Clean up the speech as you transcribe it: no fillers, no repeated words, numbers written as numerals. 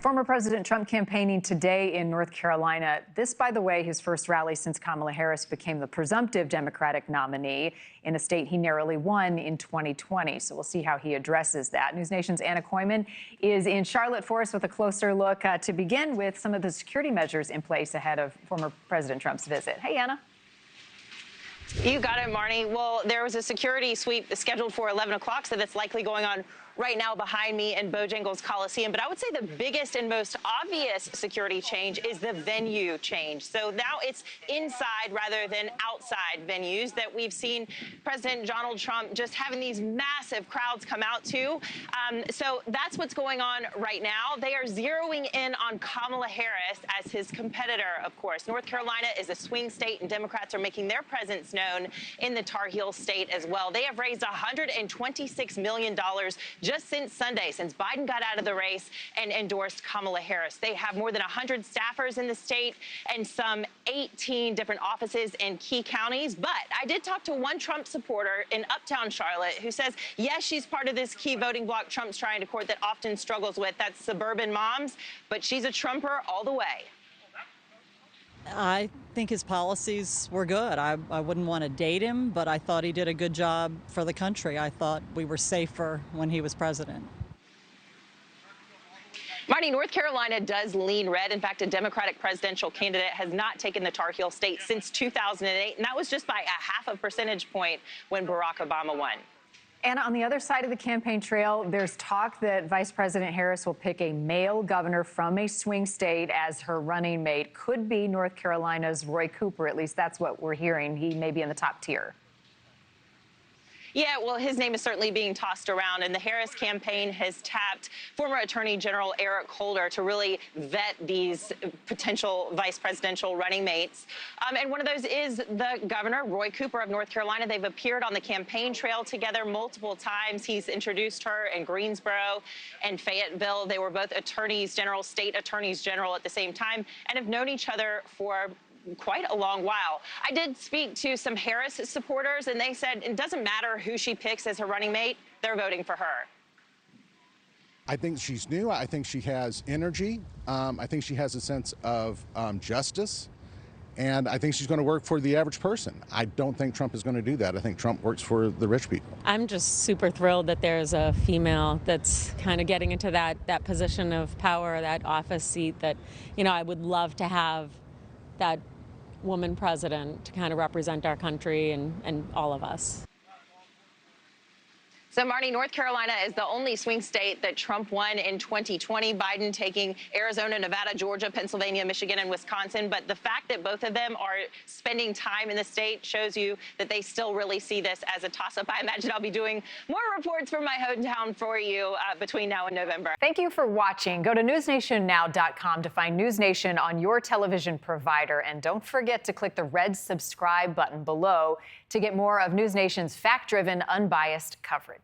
Former President Trump campaigning today in North Carolina. This, by the way, his first rally since Kamala Harris became the presumptive Democratic nominee in a state he narrowly won in 2020. So we'll see how he addresses that. NewsNation's Anna Koyman is in Charlotte for us with a closer look to begin with some of the security measures in place ahead of former President Trump's visit. Hey, Anna. You got it, Marni. Well, there was a security sweep scheduled for 11 o'clock, so that's likely going on right now behind me in Bojangles Coliseum. But I would say the biggest and most obvious security change is the venue change. So now it's inside rather than outside venues that we've seen President Donald Trump just having these massive crowds come out to. So that's what's going on right now. They are zeroing in on Kamala Harris as his competitor, of course. North Carolina is a swing state, and Democrats are making their presence known in the Tar Heel state as well. They have raised $126 million just since Sunday, since Biden got out of the race and endorsed Kamala Harris. They have more than 100 staffers in the state and some 18 different offices in key counties. But I did talk to one Trump supporter in Uptown Charlotte who says, yes, she's part of this key voting bloc Trump's trying to court that often struggles with. That's suburban moms, but she's a Trumper all the way. I think his policies were good. I wouldn't want to date him, but I thought he did a good job for the country. I thought we were safer when he was president. Marni, North Carolina does lean red. In fact, a Democratic presidential candidate has not taken the Tar Heel state since 2008, and that was just by a 0.5 percentage point when Barack Obama won. Anna, on the other side of the campaign trail, there's talk that Vice President Harris will pick a male governor from a swing state as her running mate. Could be North Carolina's Roy Cooper. At least that's what we're hearing. He may be in the top tier. Yeah, well, his name is certainly being tossed around, and the Harris campaign has tapped former Attorney General Eric Holder to really vet these potential vice presidential running mates. And one of those is the governor, Roy Cooper of North Carolina. They've appeared on the campaign trail together multiple times. He's introduced her in Greensboro and Fayetteville. They were both attorneys general, state attorneys general at the same time, and have known each other for quite a long while. I did speak to some Harris supporters, and they said it doesn't matter who she picks as her running mate, they're voting for her. I think she's new. I think she has energy. I think she has a sense of justice. And I think she's going to work for the average person. I don't think Trump is going to do that. I think Trump works for the rich people. I'm just super thrilled that there's a female that's kind of getting into that position of power, that office seat that, I would love to have that woman president to kind of represent our country and all of us. So, Marni, North Carolina is the only swing state that Trump won in 2020. Biden taking Arizona, Nevada, Georgia, Pennsylvania, Michigan, and Wisconsin. But the fact that both of them are spending time in the state shows you that they still really see this as a toss-up. I imagine I'll be doing more reports from my hometown for you between now and November. Thank you for watching. Go to newsnationnow.com to find NewsNation on your television provider. And don't forget to click the red subscribe button below to get more of NewsNation's fact-driven, unbiased coverage.